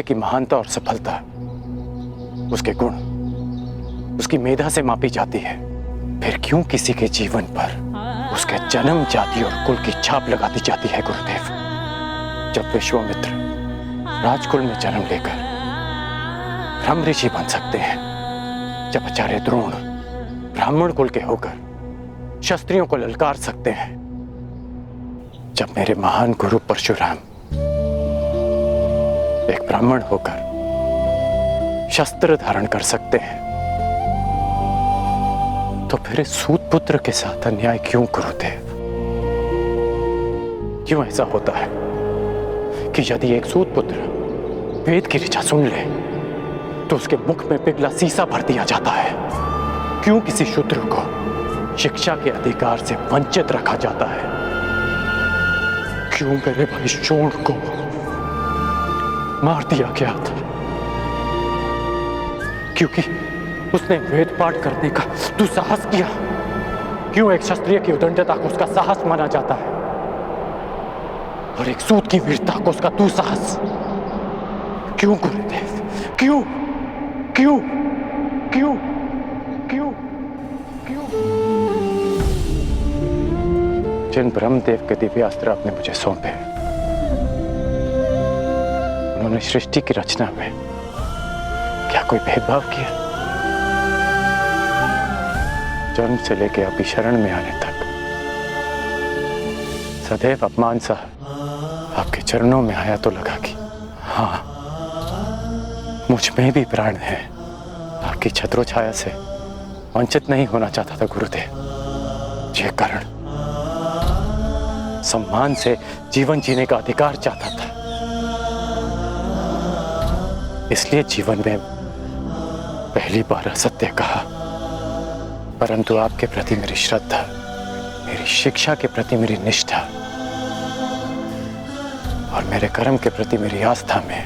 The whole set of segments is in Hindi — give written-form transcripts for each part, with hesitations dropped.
की महानता और सफलता उसके गुण, उसकी मेधा से मापी जाती है, फिर क्यों किसी के जीवन पर उसके जन्म, जाति और कुल की छाप लगा दी जाती है गुरुदेव? जब विश्वामित्र राजकुल में जन्म लेकर ब्रह्म ऋषि बन सकते हैं, जब आचार्य द्रोण ब्राह्मण कुल के होकर क्षत्रियों को ललकार सकते हैं, जब मेरे महान गुरु परशुराम एक ब्राह्मण होकर शस्त्र धारण कर सकते हैं, तो फिर इस सूत पुत्र के साथ अन्याय क्यों गुरुदेव? क्यों ऐसा होता है कि यदि एक सूत पुत्र वेद की ऋचा सुन ले तो उसके मुख में पिघला सीसा भर दिया जाता है? क्यों किसी शूद्र को शिक्षा के अधिकार से वंचित रखा जाता है? क्यों मेरे भाई शोण को मार दिया गया था? क्योंकि उसने वेद पाठ करने का दुस्साहस किया। क्यों एक क्षत्रिय की उदंडता को उसका साहस माना जाता है और एक सूत की वीरता को उसका दुस्साहस? क्यों गुरुदेव? क्यों क्यों क्यों क्यों क्यों? जिन ब्रह्मदेव के दिव्यास्त्र आपने मुझे सौंपे, उन्होंने सृष्टि की रचना में क्या कोई भेदभाव किया? जन्म से लेकर अभी शरण में आने तक सदैव अपमान सा आपके चरणों में आया तो लगा कि हाँ, मुझ में भी प्राण है। आपकी छत्रो छाया से वंचित नहीं होना चाहता था गुरुदेव। ये कारण सम्मान से जीवन जीने का अधिकार चाहता था, इसलिए जीवन में पहली बार असत्य कहा। परंतु आपके प्रति मेरी श्रद्धा, मेरी शिक्षा के प्रति मेरी निष्ठा और मेरे कर्म के प्रति मेरी आस्था में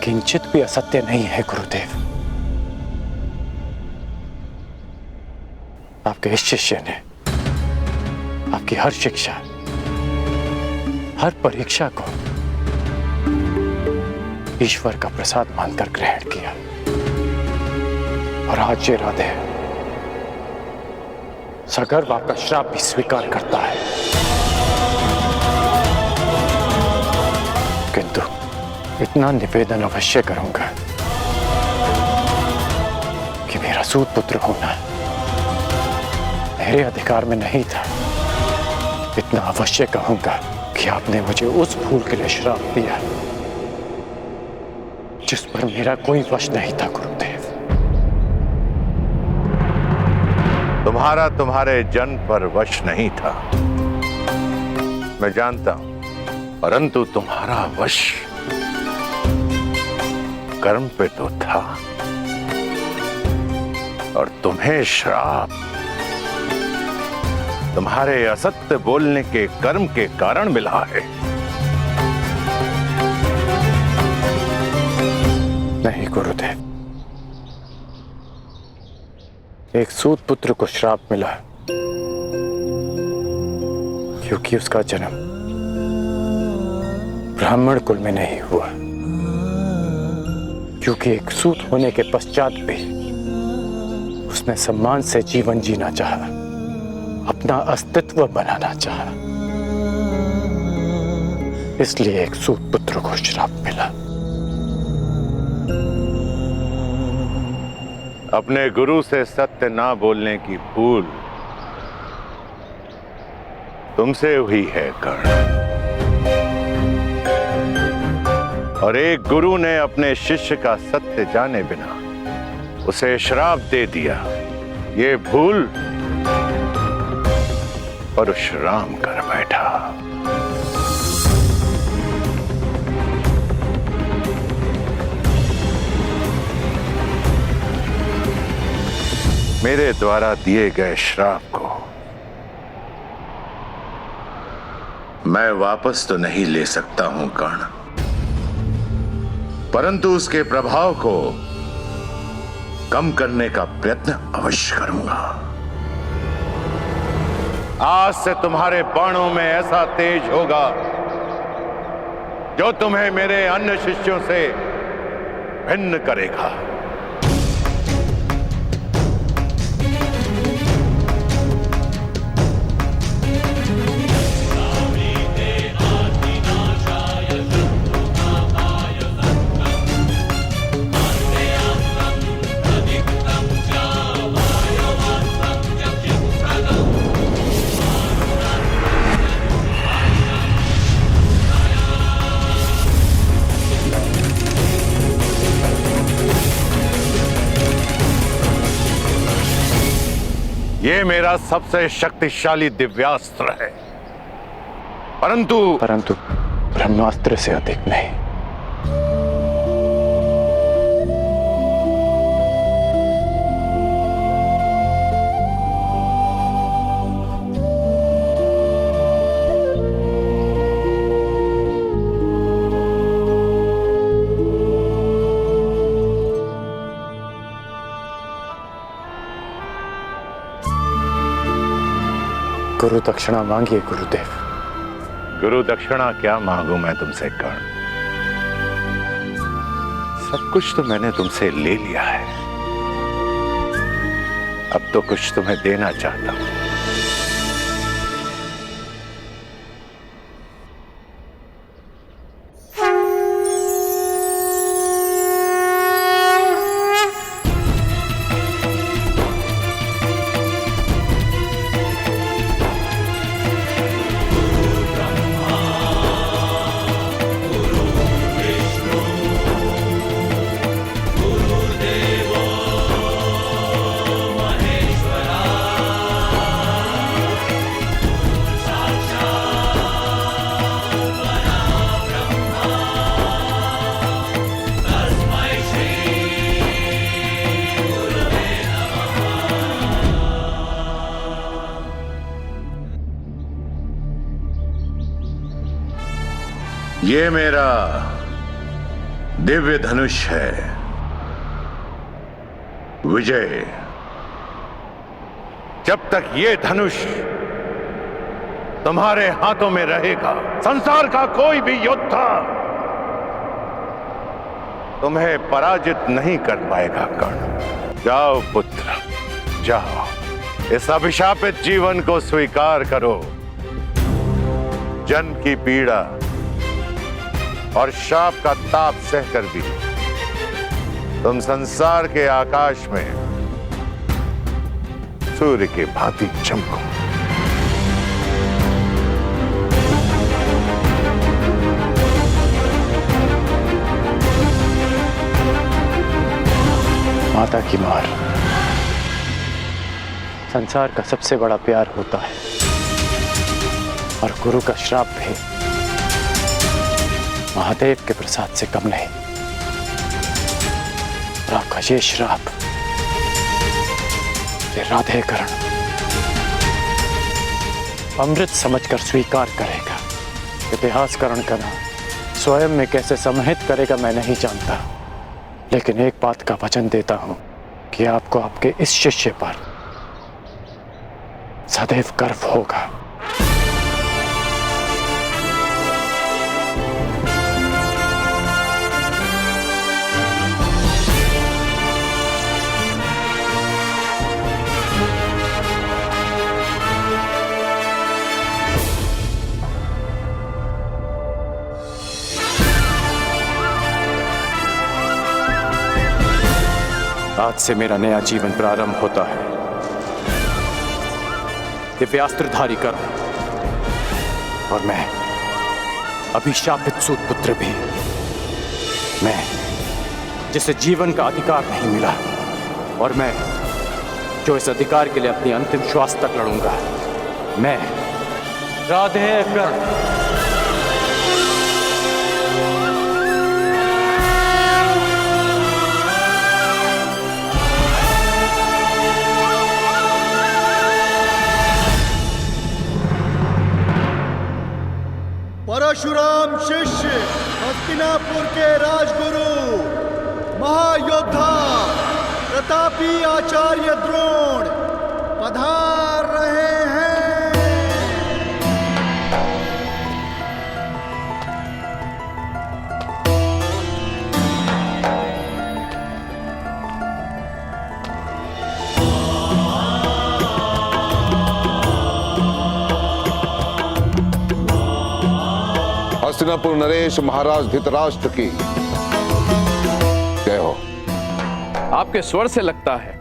किंचित भी असत्य नहीं है गुरुदेव। आपके इस शिष्य ने आपकी हर शिक्षा, हर परीक्षा को ईश्वर का प्रसाद मानकर ग्रहण किया और आज ये राधे सगर्व आपका श्राप भी स्वीकार करता है। किंतु इतना निवेदन अवश्य करूंगा कि मेरा सूत पुत्र होना मेरे अधिकार में नहीं था। इतना अवश्य कहूंगा कि आपने मुझे उस भूल के लिए श्राप दिया जिस पर मेरा कोई वश नहीं था गुरुदेव। तुम्हारा तुम्हारे जन्म पर वश नहीं था, मैं जानता हूं, परंतु तुम्हारा वश कर्म पे तो था और तुम्हें श्राप तुम्हारे असत्य बोलने के कर्म के कारण मिला है। नहीं गुरुदेव, एक सूत पुत्र को श्राप मिला क्योंकि उसका जन्म ब्राह्मण कुल में नहीं हुआ, क्योंकि एक सूत होने के पश्चात भी उसने सम्मान से जीवन जीना चाहा, अपना अस्तित्व बनाना चाहा, इसलिए एक सूत पुत्र को श्राप मिला। अपने गुरु से सत्य ना बोलने की भूल तुमसे हुई है कर्ण, और एक गुरु ने अपने शिष्य का सत्य जाने बिना उसे श्राप दे दिया। ये भूल परशुराम कर बैठा। मेरे द्वारा दिए गए श्राप को मैं वापस तो नहीं ले सकता हूं कर्ण, परंतु उसके प्रभाव को कम करने का प्रयत्न अवश्य करूंगा। आज से तुम्हारे बाणों में ऐसा तेज होगा जो तुम्हें मेरे अन्य शिष्यों से भिन्न करेगा। ये मेरा सबसे शक्तिशाली दिव्यास्त्र है, परंतु ब्रह्मास्त्र से अधिक नहीं। गुरु दक्षिणा मांगिए गुरुदेव। गुरु दक्षिणा क्या मांगू मैं तुमसे कर्ण? सब कुछ तो मैंने तुमसे ले लिया है, अब तो कुछ तुम्हें देना चाहता हूं। ये मेरा दिव्य धनुष है विजय। जब तक ये धनुष तुम्हारे हाथों में रहेगा, संसार का कोई भी योद्धा तुम्हें पराजित नहीं कर पाएगा कर्ण। जाओ पुत्र, जाओ, इस अभिशापित जीवन को स्वीकार करो। जन्म की पीड़ा और शाप का ताप सहकर भी तुम संसार के आकाश में सूर्य के भांति चमको। माता की मार संसार का सबसे बड़ा प्यार होता है, और गुरु का श्राप भी महादेव के प्रसाद से कम नहीं। और आपका ये श्राप, ये राधेकरण अमृत समझकर स्वीकार करेगा। इतिहासकरण का नाम स्वयं में कैसे समाहित करेगा मैं नहीं जानता, लेकिन एक बात का वचन देता हूं कि आपको आपके इस शिष्य पर सदैव गर्व होगा। आज से मेरा नया जीवन प्रारंभ होता है। दिव्यास्त्रधारी कर्ण, और मैं अभिशापित सूत पुत्र भी, मैं जिसे जीवन का अधिकार नहीं मिला, और मैं जो इस अधिकार के लिए अपनी अंतिम श्वास तक लड़ूंगा, मैं राधेकर्ण। परशुराम शिष्य, हस्तिनापुर के राजगुरु, महायोद्धा प्रतापी आचार्य द्रोण पधार रहे हैं। हस्तिनापुर नरेश महाराज धृतराष्ट्र की जय हो। आपके स्वर से लगता है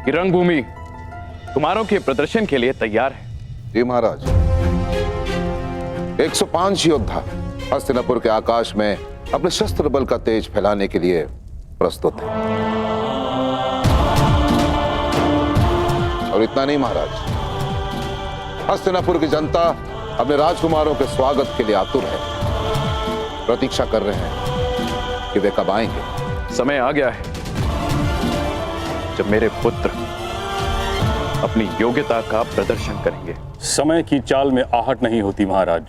कि रंगभूमि कुमारों के प्रदर्शन के लिए तैयार है। जी महाराज, 105 योद्धा हस्तिनापुर के आकाश में अपने शस्त्र बल का तेज फैलाने के लिए प्रस्तुत है। और इतना नहीं महाराज, हस्तिनापुर की जनता अपने राजकुमारों के स्वागत के लिए आतुर है, प्रतीक्षा कर रहे हैं कि वे कब आएंगे। समय आ गया है जब मेरे पुत्र अपनी योग्यता का प्रदर्शन करेंगे। समय की चाल में आहट नहीं होती महाराज,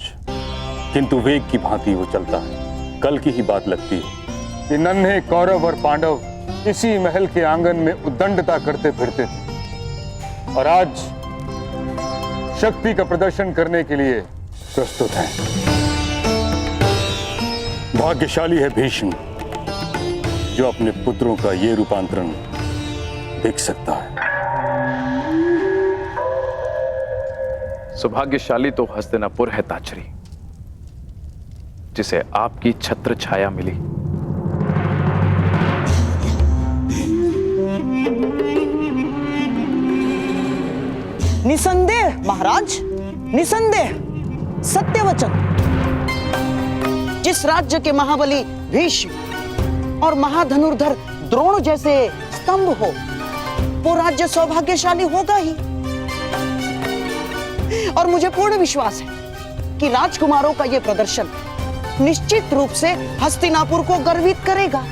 किंतु वेग की भांति वो चलता है। कल की ही बात लगती है कि नन्हे कौरव और पांडव इसी महल के आंगन में उद्दंडता करते फिरते थे और आज शक्ति का प्रदर्शन करने के लिए प्रस्तुत हैं। भाग्यशाली है भीष्म जो अपने पुत्रों का ये रूपांतरण देख सकता है। सौभाग्यशाली तो हस्तिनापुर है ताचरी, जिसे आपकी छत्र छाया मिली। निसंदेह महाराज, निसंदेह सत्य वचन। जिस राज्य के महाबली भीष्म और महाधनुर्धर द्रोण जैसे स्तंभ हो, वो राज्य सौभाग्यशाली होगा ही। और मुझे पूर्ण विश्वास है कि राजकुमारों का यह प्रदर्शन निश्चित रूप से हस्तिनापुर को गर्वित करेगा।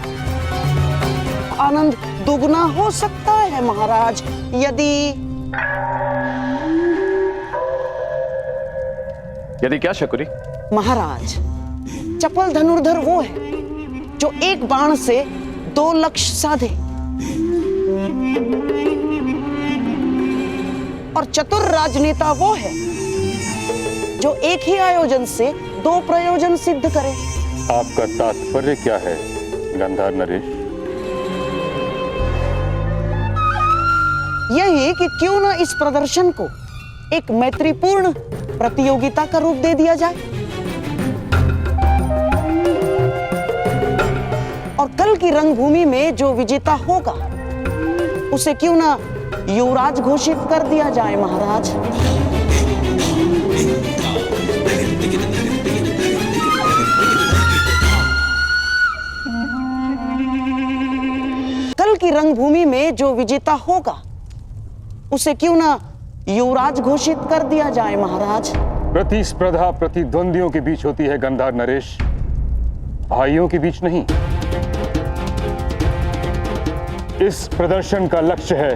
आनंद दुगना हो सकता है महाराज यदि क्या शकुनी? महाराज, चपल धनुर्धर वो है जो एक बाण से 2 लक्ष्य साधे, और चतुर राजनेता वो है जो एक ही आयोजन से 2 प्रयोजन सिद्ध करे। आपका तात्पर्य क्या है गांधार नरेश? यही कि क्यों न इस प्रदर्शन को एक मैत्रीपूर्ण प्रतियोगिता का रूप दे दिया जाए और कल की रंगभूमि में जो विजेता होगा उसे क्यों ना युवराज घोषित कर दिया जाए महाराज। कल की रंगभूमि में जो विजेता होगा उसे क्यों ना युवराज घोषित कर दिया जाए महाराज। प्रतिस्पर्धा प्रतिद्वंदियों के बीच होती है गांधार नरेश, भाइयों के बीच नहीं। इस प्रदर्शन का लक्ष्य है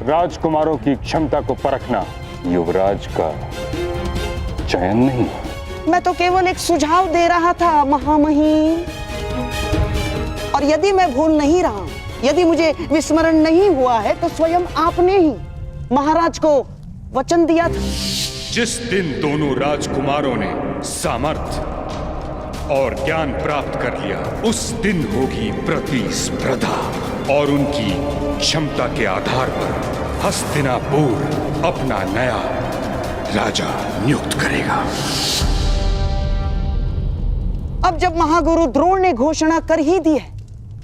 राजकुमारों की क्षमता को परखना, युवराज का चयन नहीं। मैं तो केवल एक सुझाव दे रहा था महामहिम, और यदि मैं भूल नहीं रहा, यदि मुझे विस्मरण नहीं हुआ है, तो स्वयं आपने ही महाराज को वचन दिया था। जिस दिन दोनों राजकुमारों ने सामर्थ्य और ज्ञान प्राप्त कर लिया, उस दिन होगी प्रतिस्पर्धा और उनकी क्षमता के आधार पर हस्तिनापुर अपना नया राजा नियुक्त करेगा। अब जब महागुरु द्रोण ने घोषणा कर ही दी है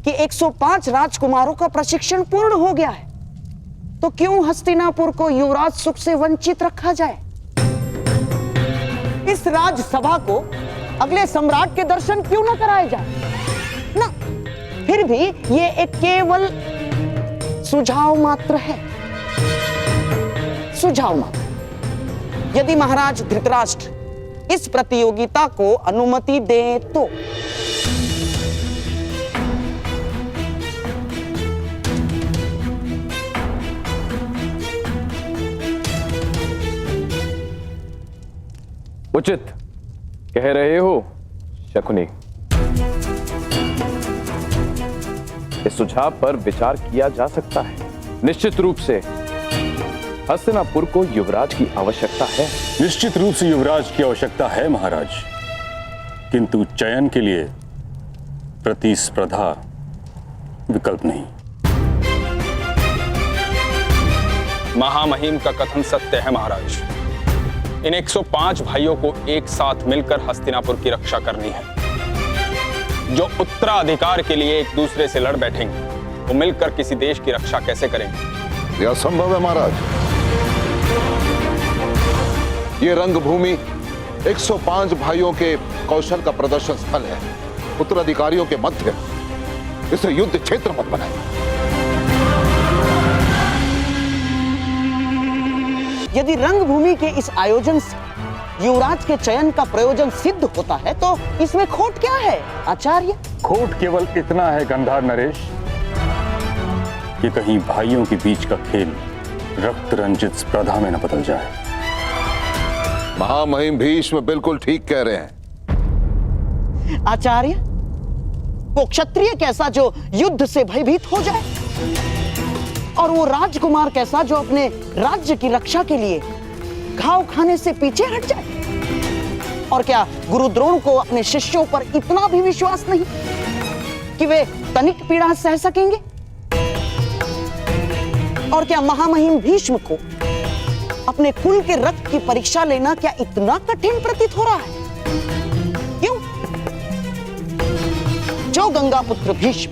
कि 105 राजकुमारों का प्रशिक्षण पूर्ण हो गया है, तो क्यों हस्तिनापुर को युवराज सुख से वंचित रखा जाए? इस राजसभा को अगले सम्राट के दर्शन क्यों न कराए जाए ना? फिर भी ये एक केवल सुझाव मात्र है, सुझाव मात्र। यदि महाराज धृतराष्ट्र इस प्रतियोगिता को अनुमति दें तो। उचित कह रहे हो शकुनी। इस सुझाव पर विचार किया जा सकता है। निश्चित रूप से हस्तिनापुर को युवराज की आवश्यकता है। निश्चित रूप से युवराज की आवश्यकता है महाराज, किंतु चयन के लिए प्रतिस्पर्धा विकल्प नहीं। महामहिम का कथन सत्य है महाराज। इन 105 भाइयों को एक साथ मिलकर हस्तिनापुर की रक्षा करनी है। जो उत्तराधिकार के लिए एक दूसरे से लड़ बैठेंगे, वो मिलकर किसी देश की रक्षा कैसे करेंगे? यह असंभव है महाराज। ये रंगभूमि 105 भाइयों के कौशल का प्रदर्शन स्थल है, उत्तराधिकारियों के मध्य। इसे युद्ध क्षेत्र मत बनाए। यदि रंगभूमि के इस आयोजन से युवराज के चयन का प्रयोजन सिद्ध होता है तो इसमें खोट क्या है आचार्य? खोट केवल इतना है गंधार नरेश कि कहीं भाइयों के बीच का खेल रक्त रंजित स्पर्धा में न बदल जाए। महामहिम भीष्म बिल्कुल ठीक कह रहे हैं। आचार्य, वो क्षत्रिय कैसा जो युद्ध से भयभीत हो जाए, और वो राजकुमार कैसा जो अपने राज्य की रक्षा के लिए घाव खाने से पीछे हट जाए? और क्या गुरु द्रोण को अपने शिष्यों पर इतना भी विश्वास नहीं कि वे तनिक पीड़ा सह सकेंगे? और क्या महामहिम भीष्म को अपने कुल के रक्त की परीक्षा लेना क्या इतना कठिन प्रतीत हो रहा है? क्यों? जो गंगा पुत्र भीष्म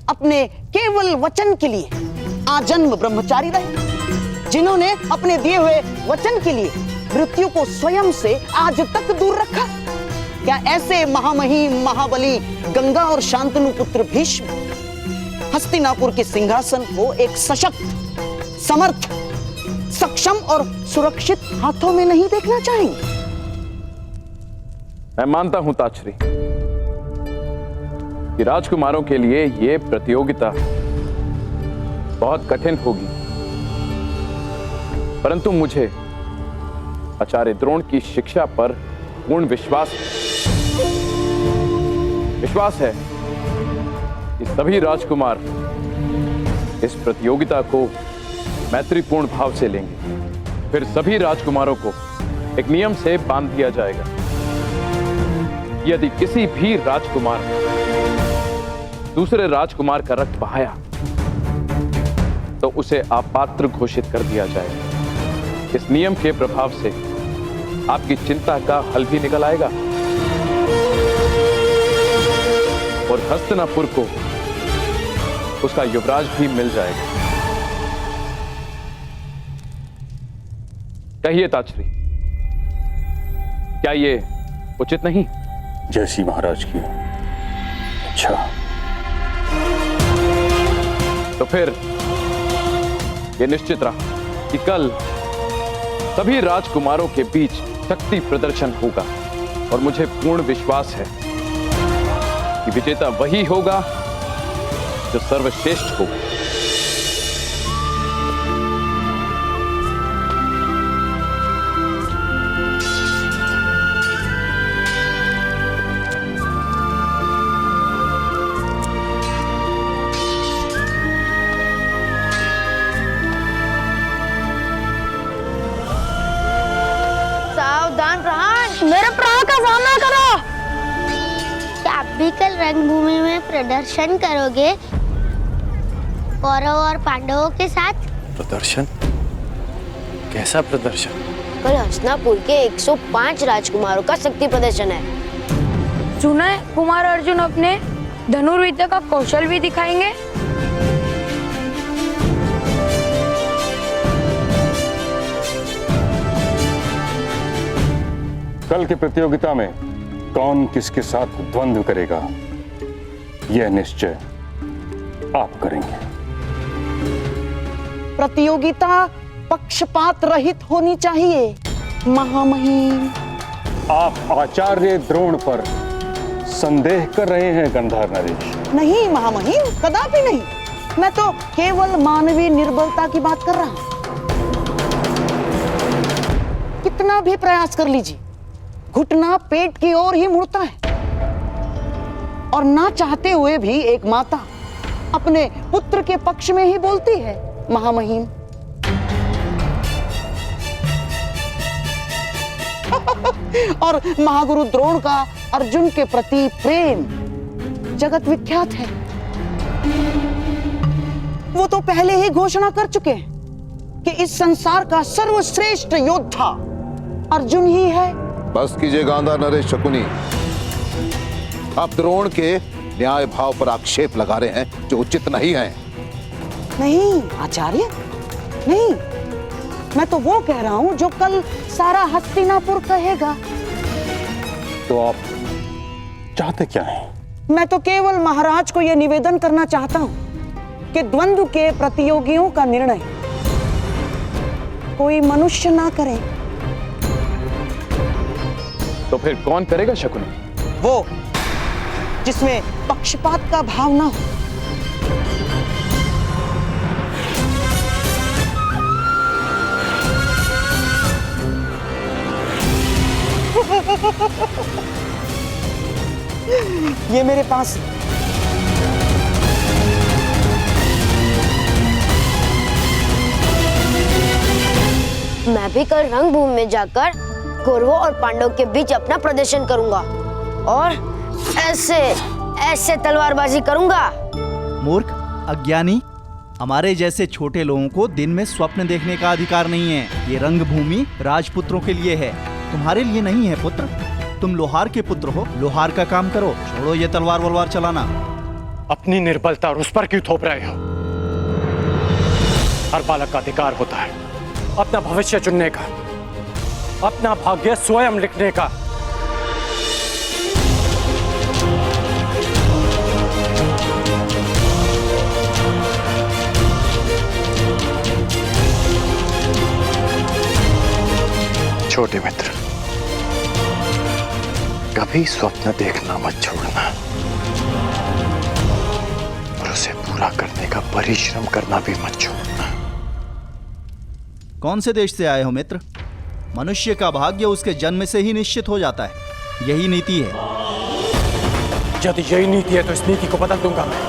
अपने केवल वचन के लिए आजन्म ब्रह्मचारी रहे, जिन्होंने अपने दिए हुए वचन के लिए मृत्यु को स्वयं से आज तक दूर रखा, क्या ऐसे महामहिम महाबली गंगा और शांतनु पुत्र भीष्म हस्तिनापुर के सिंहासन को एक सशक्त, समर्थ, सक्षम और सुरक्षित हाथों में नहीं देखना चाहेंगे? मैं मानता हूं ताछरी कि राजकुमारों के लिए यह प्रतियोगिता बहुत कठिन होगी, परंतु मुझे आचार्य द्रोण की शिक्षा पर पूर्ण विश्वास है कि सभी राजकुमार इस प्रतियोगिता को मैत्रीपूर्ण भाव से लेंगे। फिर सभी राजकुमारों को एक नियम से बांध दिया जाएगा। यदि किसी भी राजकुमार दूसरे राजकुमार का रक्त बहाया तो उसे अपात्र घोषित कर दिया जाएगा। इस नियम के प्रभाव से आपकी चिंता का हल भी निकल आएगा और हस्तिनापुर को उसका युवराज भी मिल जाएगा। कहिए ताछरी, क्या ये उचित नहीं? जैसी महाराज की अच्छा। तो फिर यह निश्चित रहा कि कल सभी राजकुमारों के बीच शक्ति प्रदर्शन होगा और मुझे पूर्ण विश्वास है कि विजेता वही होगा जो सर्वश्रेष्ठ होगा। मेरे प्राण का सामना करो। क्या आप भी कल रंगभूमि में प्रदर्शन करोगे कौरव और पांडवों के साथ? प्रदर्शन? कैसा प्रदर्शन? कल हस्तिनापुर के 105 राजकुमारों का शक्ति प्रदर्शन है। सुना है कुमार अर्जुन अपने धनुर्विद्या का कौशल भी दिखाएंगे। कल की प्रतियोगिता में कौन किसके साथ द्वंद्व करेगा, यह निश्चय आप करेंगे। प्रतियोगिता पक्षपात रहित होनी चाहिए महामहिम। आप आचार्य द्रोण पर संदेह कर रहे हैं गंधार नरेश? नहीं महामहिम, कदापि नहीं। मैं तो केवल मानवीय निर्बलता की बात कर रहा हूं। कितना भी प्रयास कर लीजिए, घुटना पेट की ओर ही मुड़ता है, और ना चाहते हुए भी एक माता अपने पुत्र के पक्ष में ही बोलती है महामहिम। और महागुरु द्रोण का अर्जुन के प्रति प्रेम जगत विख्यात है। वो तो पहले ही घोषणा कर चुके हैं कि इस संसार का सर्वश्रेष्ठ योद्धा अर्जुन ही है। बस कीजिए गांधा नरेश शकुनी। आप द्रोण के न्याय भाव पर आक्षेप लगा रहे हैं जो उचित नहीं है। नहीं आचार्य, नहीं, मैं तो वो कह रहा हूं जो कल सारा हस्तिनापुर कहेगा। तो आप चाहते क्या हैं? मैं तो केवल महाराज को यह निवेदन करना चाहता हूं कि द्वंद्व के प्रतियोगियों का निर्णय कोई मनुष्य ना करे। तो फिर कौन करेगा शकुनी? वो जिसमें पक्षपात का भाव ना हो। ये मेरे पास मैं भी कल रंगभूमि में जाकर कौरवों और पांडवों के बीच अपना प्रदर्शन करूंगा और ऐसे ऐसे तलवारबाजी करूंगा। मूर्ख, अज्ञानी, हमारे जैसे छोटे लोगों को दिन में स्वप्न देखने का अधिकार नहीं है। ये रंगभूमि राजपुत्रों के लिए है, तुम्हारे लिए नहीं है पुत्र। तुम लोहार के पुत्र हो, लोहार का काम करो, छोड़ो ये तलवार वलवार चलाना। अपनी निर्बलता और उस पर क्यों थोप रहे हो? हर बालक का अधिकार होता है अपना भविष्य चुनने का, अपना भाग्य स्वयं लिखने का। छोटे मित्र, कभी स्वप्न देखना मत छोड़ना और उसे पूरा करने का परिश्रम करना भी मत छोड़ना। कौन से देश से आए हो मित्र? मनुष्य का भाग्य उसके जन्म से ही निश्चित हो जाता है, यही नीति है। यदि यही नीति है तो इस नीति को बदल दूंगा मैं।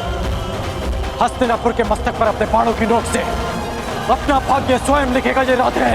हस्तिनापुर के मस्तक पर अपने बाणों की नोक से अपना भाग्य स्वयं लिखेगा ये राधे।